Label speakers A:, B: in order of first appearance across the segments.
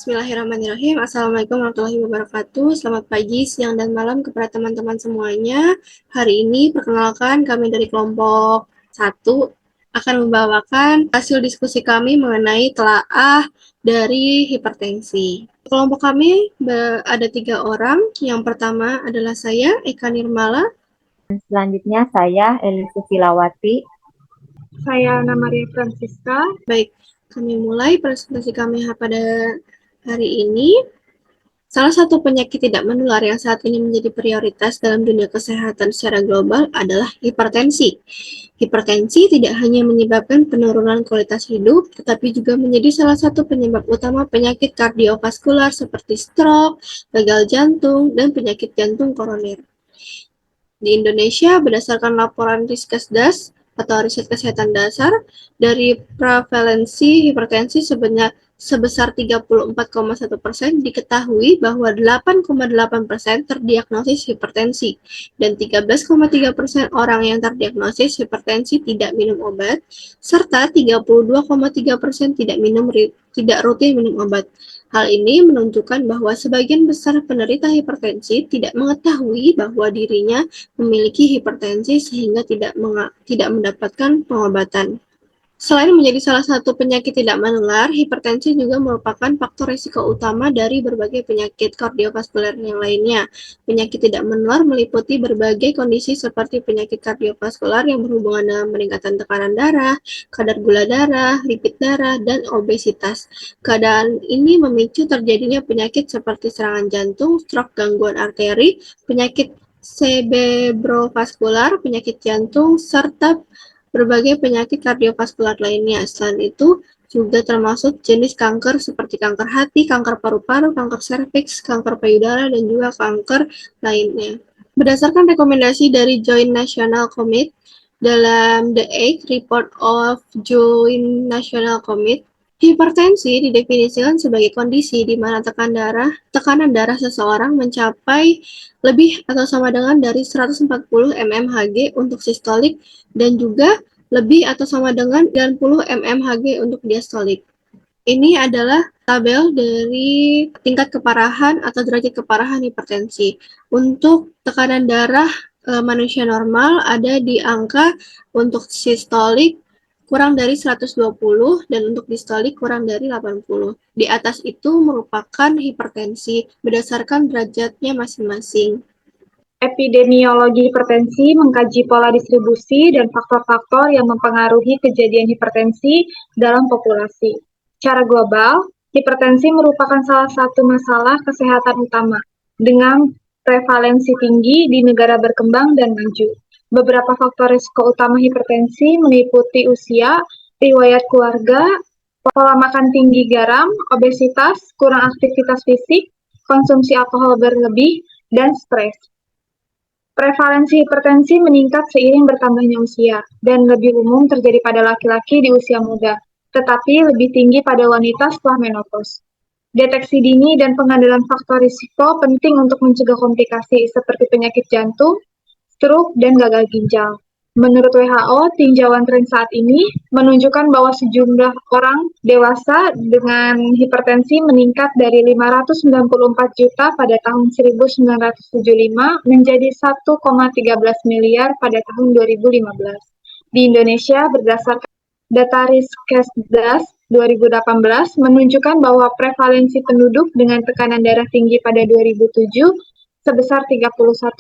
A: Bismillahirrahmanirrahim. Assalamualaikum warahmatullahi wabarakatuh. Selamat pagi, siang, dan malam kepada teman-teman semuanya. Hari ini perkenalkan kami dari kelompok 1 akan membawakan hasil diskusi kami mengenai telaah dari hipertensi. Kelompok kami ada 3 orang. Yang pertama adalah saya, Eka Nirmala.
B: Selanjutnya saya, Elisa Silawati.
C: Saya Ana Maria Francisca.
A: Baik, kami mulai presentasi kami pada hari ini. Salah satu penyakit tidak menular yang saat ini menjadi prioritas dalam dunia kesehatan secara global adalah hipertensi. Hipertensi tidak hanya menyebabkan penurunan kualitas hidup, tetapi juga menjadi salah satu penyebab utama penyakit kardiovaskular seperti stroke, gagal jantung, dan penyakit jantung koroner. Di Indonesia, berdasarkan laporan Riskesdas atau riset kesehatan dasar, dari prevalensi hipertensi sebesar 34,1% diketahui bahwa 8,8% terdiagnosis hipertensi dan 13,3% orang yang terdiagnosis hipertensi tidak minum obat serta 32,3% tidak rutin minum obat. Hal ini menunjukkan bahwa sebagian besar penderita hipertensi tidak mengetahui bahwa dirinya memiliki hipertensi sehingga tidak mendapatkan pengobatan. Selain menjadi salah satu penyakit tidak menular, hipertensi juga merupakan faktor risiko utama dari berbagai penyakit kardiovaskuler yang lainnya. Penyakit tidak menular meliputi berbagai kondisi seperti penyakit kardiovaskular yang berhubungan dengan peningkatan tekanan darah, kadar gula darah, lipid darah, dan obesitas. Keadaan ini memicu terjadinya penyakit seperti serangan jantung, stroke gangguan arteri, penyakit cerebrovaskular, penyakit jantung, serta berbagai penyakit kardiovaskular lainnya. Selain itu, juga termasuk jenis kanker seperti kanker hati, kanker paru-paru, kanker serviks, kanker payudara, dan juga kanker lainnya. Berdasarkan rekomendasi dari Joint National Committee dalam The 8th Report of Joint National Committee, hipertensi didefinisikan sebagai kondisi di mana tekanan darah seseorang mencapai lebih atau sama dengan dari 140 mmHg untuk sistolik dan juga lebih atau sama dengan 90 mmHg untuk diastolik. Ini adalah tabel dari tingkat keparahan atau derajat keparahan hipertensi. Untuk tekanan darah manusia normal ada di angka untuk sistolik kurang dari 120 dan untuk distolik kurang dari 80. Di atas itu merupakan hipertensi berdasarkan derajatnya masing-masing.
C: Epidemiologi hipertensi mengkaji pola distribusi dan faktor-faktor yang mempengaruhi kejadian hipertensi dalam populasi. Secara global, hipertensi merupakan salah satu masalah kesehatan utama dengan prevalensi tinggi di negara berkembang dan maju. Beberapa faktor risiko utama hipertensi meliputi usia, riwayat keluarga, pola makan tinggi garam, obesitas, kurang aktivitas fisik, konsumsi alkohol berlebih, dan stres. Prevalensi hipertensi meningkat seiring bertambahnya usia dan lebih umum terjadi pada laki-laki di usia muda, tetapi lebih tinggi pada wanita setelah menopause. Deteksi dini dan pengendalian faktor risiko penting untuk mencegah komplikasi seperti penyakit jantung, stroke, dan gagal ginjal. Menurut WHO, tinjauan tren saat ini menunjukkan bahwa sejumlah orang dewasa dengan hipertensi meningkat dari 594 juta pada tahun 1975 menjadi 1,13 miliar pada tahun 2015. Di Indonesia, berdasarkan data Riskesdas 2018 menunjukkan bahwa prevalensi penduduk dengan tekanan darah tinggi pada 2007 sebesar 31,7%.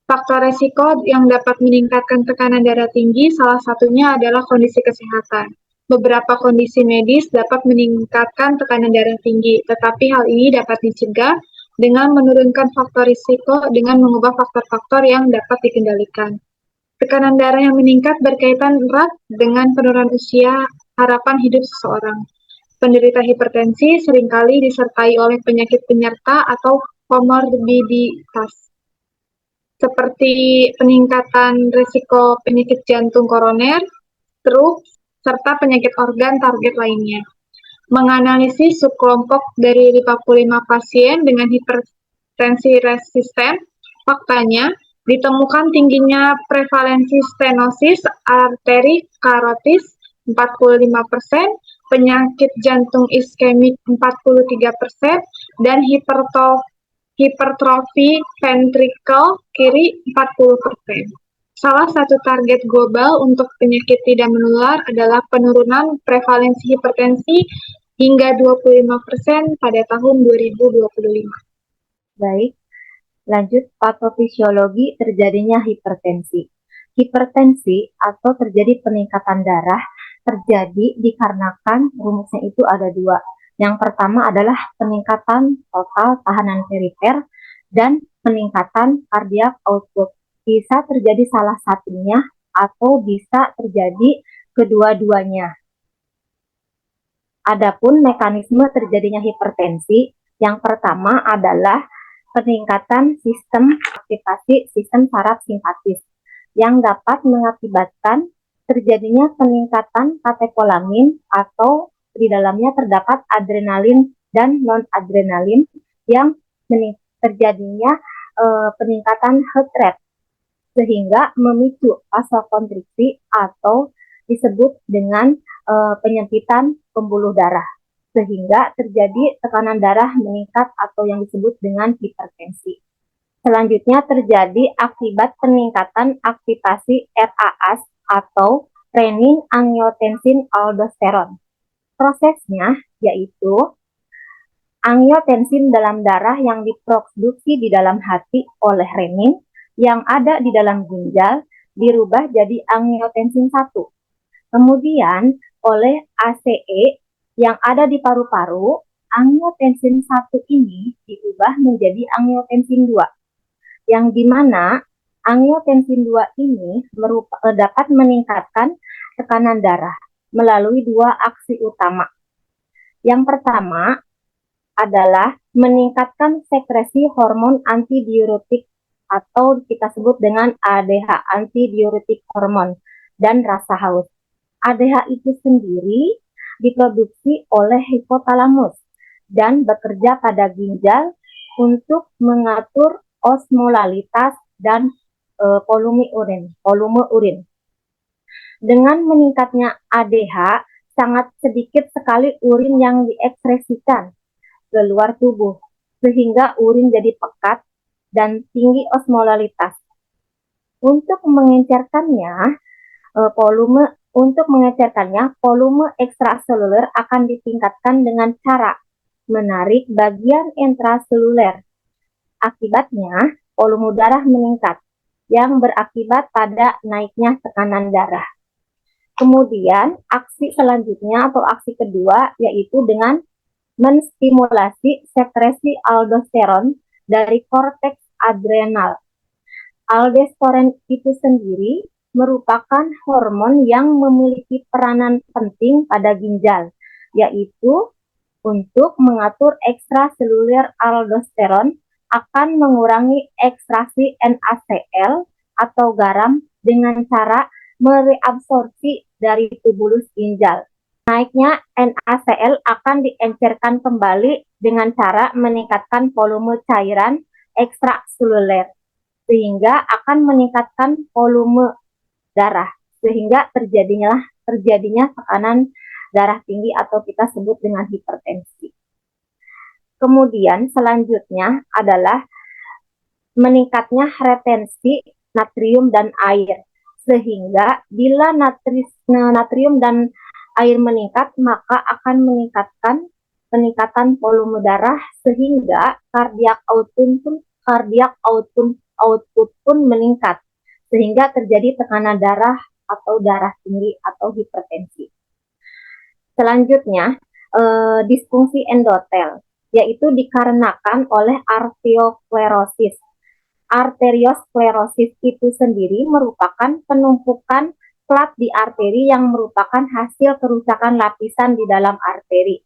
C: Faktor resiko yang dapat meningkatkan tekanan darah tinggi salah satunya adalah kondisi kesehatan. Beberapa kondisi medis dapat meningkatkan tekanan darah tinggi, tetapi hal ini dapat dicegah dengan menurunkan faktor risiko dengan mengubah faktor-faktor yang dapat dikendalikan. Tekanan darah yang meningkat berkaitan erat dengan penurunan usia harapan hidup seseorang. Penderita hipertensi seringkali disertai oleh penyakit penyerta atau komorbiditas, seperti peningkatan risiko penyakit jantung koroner, stroke, serta penyakit organ target lainnya. Menganalisis subkelompok dari 55 pasien dengan hipertensi resisten, faktanya ditemukan tingginya prevalensi stenosis arteri karotis 45%, penyakit jantung iskemik 43%, dan hipertrofi ventrikel kiri 40%. Salah satu target global untuk penyakit tidak menular adalah penurunan prevalensi hipertensi hingga 25% pada tahun 2025.
B: Baik, lanjut patofisiologi terjadinya hipertensi. Hipertensi atau terjadi peningkatan darah terjadi dikarenakan rumusnya itu ada dua. Yang pertama adalah peningkatan total tahanan perifer dan peningkatan kardiak output. Bisa terjadi salah satunya atau bisa terjadi kedua-duanya. Adapun mekanisme terjadinya hipertensi, yang pertama adalah peningkatan sistem aktivasi sistem saraf simpatis yang dapat mengakibatkan terjadinya peningkatan katekolamin atau di dalamnya terdapat adrenalin dan non-adrenalin yang terjadinya peningkatan heart rate sehingga memicu vasokonstriksi atau disebut dengan penyempitan pembuluh darah sehingga terjadi tekanan darah meningkat atau yang disebut dengan hipertensi. Selanjutnya terjadi akibat peningkatan aktivasi RAS atau renin-angiotensin-aldosteron. Prosesnya yaitu angiotensin dalam darah yang diproduksi di dalam hati oleh renin yang ada di dalam ginjal dirubah jadi angiotensin 1. Kemudian oleh ACE yang ada di paru-paru, angiotensin 1 ini diubah menjadi angiotensin 2. Yang dimana angiotensin 2 ini dapat meningkatkan tekanan darah melalui dua aksi utama. Yang pertama adalah meningkatkan sekresi hormon antidiuretik atau kita sebut dengan ADH, antidiuretik hormon, dan rasa haus. ADH itu sendiri diproduksi oleh hipotalamus dan bekerja pada ginjal untuk mengatur osmolalitas dan volume urin. Dengan meningkatnya ADH, sangat sedikit sekali urin yang diekspresikan ke luar tubuh, sehingga urin jadi pekat dan tinggi osmolalitas. Untuk mengencerkannya, volume ekstraseluler akan ditingkatkan dengan cara menarik bagian intraseluler. Akibatnya, volume darah meningkat, yang berakibat pada naiknya tekanan darah. Kemudian, aksi selanjutnya atau aksi kedua yaitu dengan menstimulasi sekresi aldosteron dari korteks adrenal. Aldosteron itu sendiri merupakan hormon yang memiliki peranan penting pada ginjal, yaitu untuk mengatur ekstraseluler aldosteron akan mengurangi ekstraksi NaCl atau garam dengan cara mereabsorpsi dari tubulus ginjal. Naiknya NaCl akan diencerkan kembali dengan cara meningkatkan volume cairan ekstraseluler, sehingga akan meningkatkan volume darah, sehingga terjadinya tekanan darah tinggi atau kita sebut dengan hipertensi. Kemudian selanjutnya adalah meningkatnya retensi natrium dan air, sehingga bila natrium dan air meningkat, maka akan meningkatkan peningkatan volume darah sehingga kardiak output pun meningkat sehingga terjadi tekanan darah atau darah tinggi atau hipertensi. Selanjutnya disfungsi endotel, yaitu dikarenakan oleh arteriosklerosis. Arteriosklerosis itu sendiri merupakan penumpukan plat di arteri yang merupakan hasil kerusakan lapisan di dalam arteri.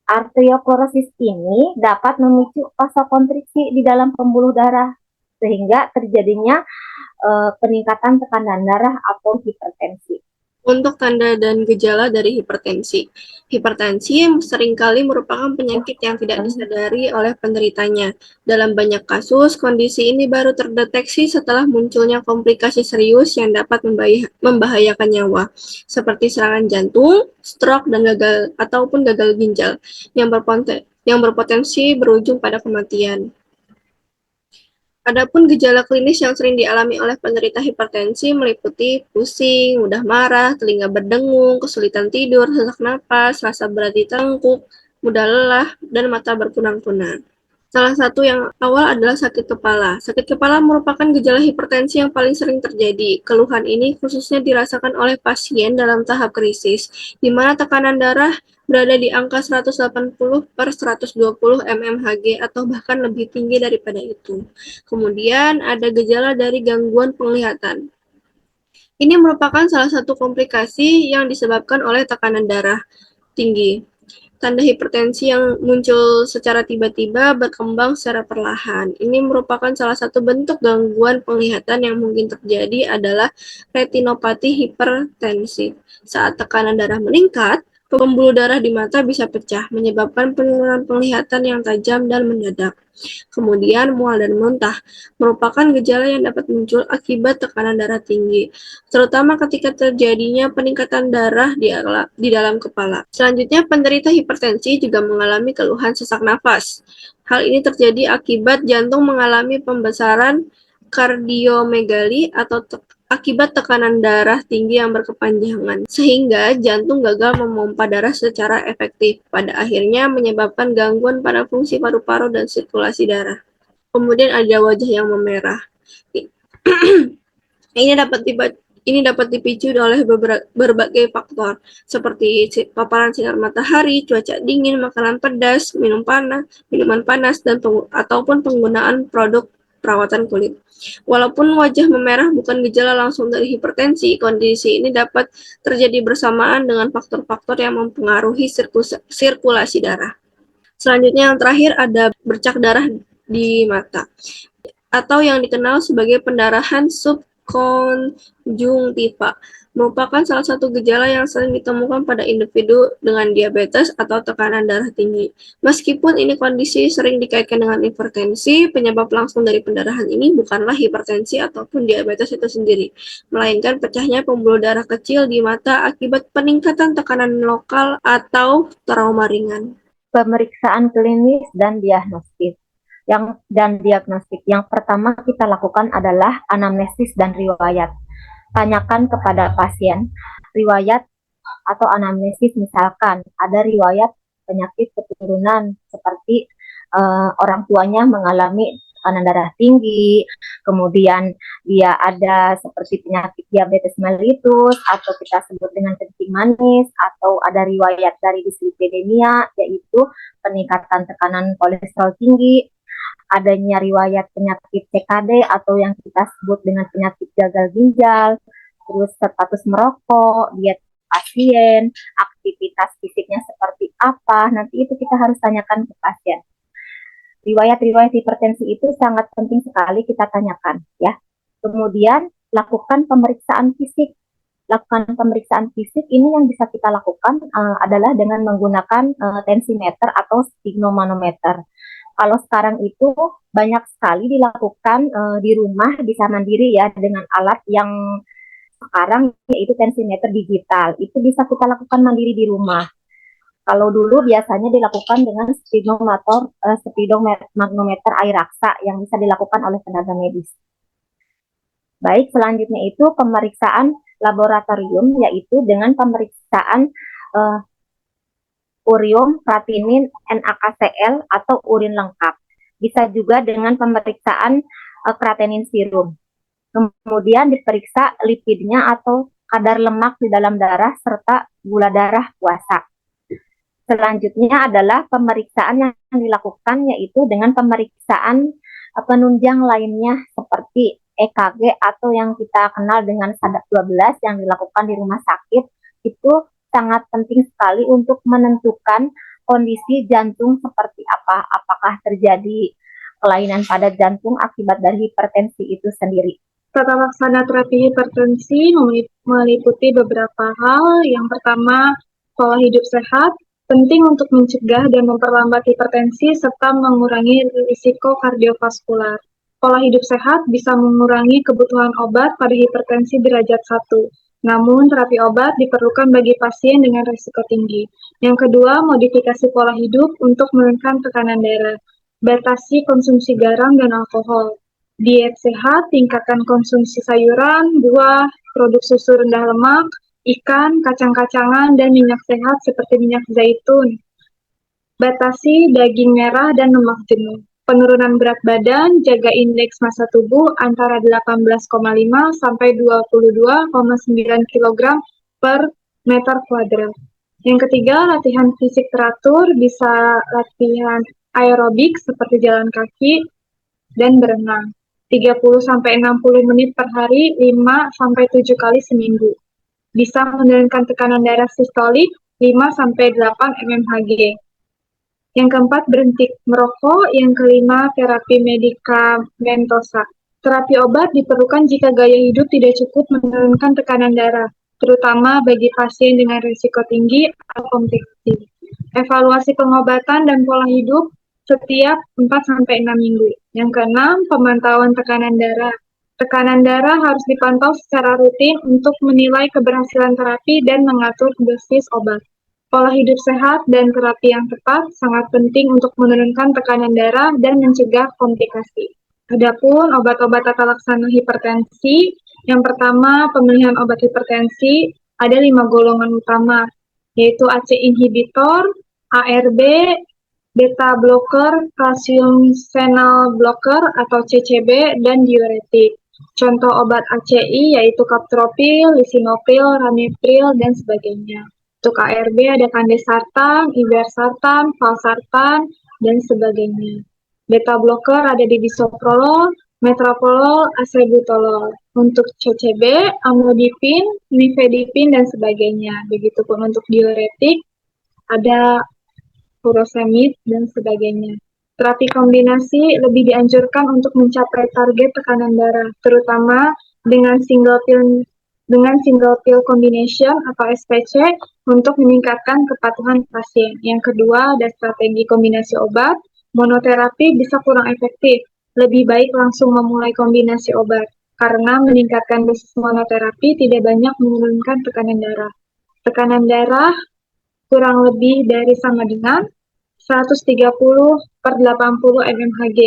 B: Arteriosklerosis ini dapat memicu vasokonstriksi di dalam pembuluh darah sehingga terjadinya peningkatan tekanan darah atau hipertensi.
A: Untuk tanda dan gejala dari hipertensi. Hipertensi seringkali merupakan penyakit yang tidak disadari oleh penderitanya. Dalam banyak kasus, kondisi ini baru terdeteksi setelah munculnya komplikasi serius yang dapat membahayakan nyawa, seperti serangan jantung, stroke, dan gagal ginjal yang berpotensi berujung pada kematian. Adapun gejala klinis yang sering dialami oleh penderita hipertensi meliputi pusing, mudah marah, telinga berdengung, kesulitan tidur, sesak napas, rasa berat di tengkuk, mudah lelah, dan mata berkunang-kunang. Salah satu yang awal adalah sakit kepala. Sakit kepala merupakan gejala hipertensi yang paling sering terjadi. Keluhan ini khususnya dirasakan oleh pasien dalam tahap krisis, di mana tekanan darah berada di angka 180/120 mmHg atau bahkan lebih tinggi daripada itu. Kemudian ada gejala dari gangguan penglihatan. Ini merupakan salah satu komplikasi yang disebabkan oleh tekanan darah tinggi. Tanda hipertensi yang muncul secara tiba-tiba berkembang secara perlahan. Ini merupakan salah satu bentuk gangguan penglihatan yang mungkin terjadi adalah retinopati hipertensi. Saat tekanan darah meningkat, pembuluh darah di mata bisa pecah, menyebabkan penurunan penglihatan yang tajam dan mendadak. Kemudian mual dan muntah merupakan gejala yang dapat muncul akibat tekanan darah tinggi, terutama ketika terjadinya peningkatan darah di dalam kepala. Selanjutnya, penderita hipertensi juga mengalami keluhan sesak nafas. Hal ini terjadi akibat jantung mengalami pembesaran kardiomegali atau akibat tekanan darah tinggi yang berkepanjangan, sehingga jantung gagal memompa darah secara efektif, pada akhirnya menyebabkan gangguan pada fungsi paru-paru dan sirkulasi darah. Kemudian ada wajah yang memerah. Ini dapat dipicu oleh berbagai faktor, seperti paparan sinar matahari, cuaca dingin, makanan pedas, minuman panas, ataupun penggunaan produk perawatan kulit. Walaupun wajah memerah bukan gejala langsung dari hipertensi, kondisi ini dapat terjadi bersamaan dengan faktor-faktor yang mempengaruhi sirkulasi darah. Selanjutnya yang terakhir ada bercak darah di mata, atau yang dikenal sebagai pendarahan subkonjungtiva, merupakan salah satu gejala yang sering ditemukan pada individu dengan diabetes atau tekanan darah tinggi. Meskipun ini kondisi sering dikaitkan dengan hipertensi, penyebab langsung dari pendarahan ini bukanlah hipertensi ataupun diabetes itu sendiri, melainkan pecahnya pembuluh darah kecil di mata akibat peningkatan tekanan lokal atau trauma ringan.
B: Pemeriksaan klinis dan diagnostik. Yang pertama kita lakukan adalah anamnesis dan riwayat. Tanyakan kepada pasien riwayat atau anamnesis, misalkan ada riwayat penyakit keturunan seperti orang tuanya mengalami tekanan darah tinggi, kemudian dia ada seperti penyakit diabetes mellitus atau kita sebut dengan kencing manis, atau ada riwayat dari dislipidemia yaitu peningkatan tekanan kolesterol tinggi, adanya riwayat penyakit CKD atau yang kita sebut dengan penyakit gagal ginjal, terus status merokok, diet pasien, aktivitas fisiknya seperti apa, nanti itu kita harus tanyakan ke pasien. Riwayat-riwayat hipertensi itu sangat penting sekali kita tanyakan, ya. Kemudian lakukan pemeriksaan fisik. Lakukan pemeriksaan fisik ini yang bisa kita lakukan adalah dengan menggunakan tensimeter atau sphygmomanometer. Kalau sekarang itu banyak sekali dilakukan di rumah, bisa mandiri ya, dengan alat yang sekarang yaitu tensimeter digital. Itu bisa kita lakukan mandiri di rumah. Kalau dulu biasanya dilakukan dengan sphygmomanometer air raksa yang bisa dilakukan oleh tenaga medis. Baik, selanjutnya itu pemeriksaan laboratorium, yaitu dengan pemeriksaan urium, kreatinin, NaCl atau urin lengkap. Bisa juga dengan pemeriksaan kreatinin serum. Kemudian diperiksa lipidnya atau kadar lemak di dalam darah serta gula darah puasa. Selanjutnya adalah pemeriksaan yang dilakukan yaitu dengan pemeriksaan penunjang lainnya seperti EKG atau yang kita kenal dengan SADAP 12 yang dilakukan di rumah sakit. Itu sangat penting sekali untuk menentukan kondisi jantung seperti apa, apakah terjadi kelainan pada jantung akibat dari hipertensi itu sendiri.
C: Tata laksana terapi hipertensi meliputi beberapa hal. Yang pertama, pola hidup sehat, penting untuk mencegah dan memperlambat hipertensi serta mengurangi risiko kardiovaskular. Pola hidup sehat bisa mengurangi kebutuhan obat pada hipertensi derajat 1. Namun, terapi obat diperlukan bagi pasien dengan risiko tinggi. Yang kedua, modifikasi pola hidup untuk menurunkan tekanan darah. Batasi konsumsi garam dan alkohol. Diet sehat, tingkatkan konsumsi sayuran, buah, produk susu rendah lemak, ikan, kacang-kacangan, dan minyak sehat seperti minyak zaitun. Batasi daging merah dan lemak jenuh. Penurunan berat badan, jaga indeks massa tubuh antara 18,5 sampai 22,9 kg per meter kuadrat. Yang ketiga, latihan fisik teratur, bisa latihan aerobik seperti jalan kaki dan berenang. 30-60 menit per hari, 5-7 kali seminggu. Bisa menurunkan tekanan darah sistolik 5-8 mmHg. Yang keempat, berhenti merokok. Yang kelima, terapi medikamentosa. Terapi obat diperlukan jika gaya hidup tidak cukup menurunkan tekanan darah, terutama bagi pasien dengan risiko tinggi atau komplikasi. Evaluasi pengobatan dan pola hidup setiap 4-6 minggu. Yang keenam, pemantauan tekanan darah. Tekanan darah harus dipantau secara rutin untuk menilai keberhasilan terapi dan mengatur dosis obat. Pola hidup sehat dan terapi yang tepat sangat penting untuk menurunkan tekanan darah dan mencegah komplikasi. Adapun obat-obat tata laksana hipertensi, yang pertama pemilihan obat hipertensi ada 5 golongan utama, yaitu ACE inhibitor, ARB, beta blocker, calcium channel blocker atau CCB, dan diuretik. Contoh obat ACI yaitu captopril, lisinopril, ramipril, dan sebagainya. Untuk ARB ada kandesartan, ibersartan, valsartan, dan sebagainya. Beta blocker ada di bisoprolol, metoprolol, acebutolol. Untuk CCB, amlodipin, nifedipin, dan sebagainya. Begitupun untuk diuretik ada furosemid, dan sebagainya. Terapi kombinasi lebih dianjurkan untuk mencapai target tekanan darah, terutama dengan single pill combination atau SPC untuk meningkatkan kepatuhan pasien. Yang kedua, ada strategi kombinasi obat. Monoterapi bisa kurang efektif. Lebih baik langsung memulai kombinasi obat, karena meningkatkan dosis monoterapi tidak banyak menurunkan tekanan darah. Tekanan darah kurang lebih dari sama dengan 130/80 mmHg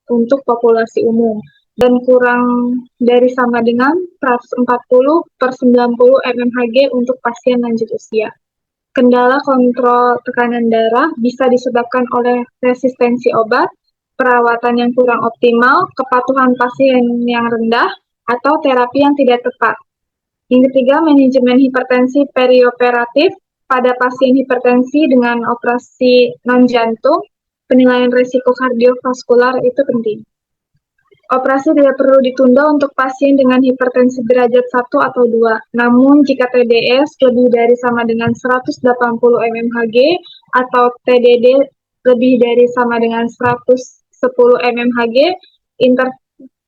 C: untuk populasi umum dan kurang dari sama dengan 140/90 mmHg untuk pasien lanjut usia. Kendala kontrol tekanan darah bisa disebabkan oleh resistensi obat, perawatan yang kurang optimal, kepatuhan pasien yang rendah, atau terapi yang tidak tepat. Yang ketiga, manajemen hipertensi perioperatif. Pada pasien hipertensi dengan operasi non-jantung, penilaian risiko kardiovaskular itu penting. Operasi tidak perlu ditunda untuk pasien dengan hipertensi derajat 1 atau 2. Namun, jika TDS lebih dari sama dengan 180 mmHg atau TDD lebih dari sama dengan 110 mmHg,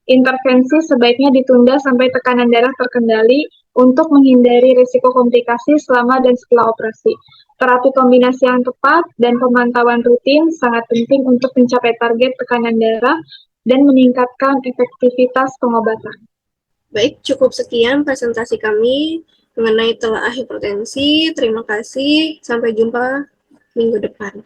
C: intervensi sebaiknya ditunda sampai tekanan darah terkendali untuk menghindari risiko komplikasi selama dan setelah operasi. Terapi kombinasi yang tepat dan pemantauan rutin sangat penting untuk mencapai target tekanan darah dan meningkatkan efektivitas pengobatan.
A: Baik, cukup sekian presentasi kami mengenai telaah hipertensi. Terima kasih. Sampai jumpa minggu depan.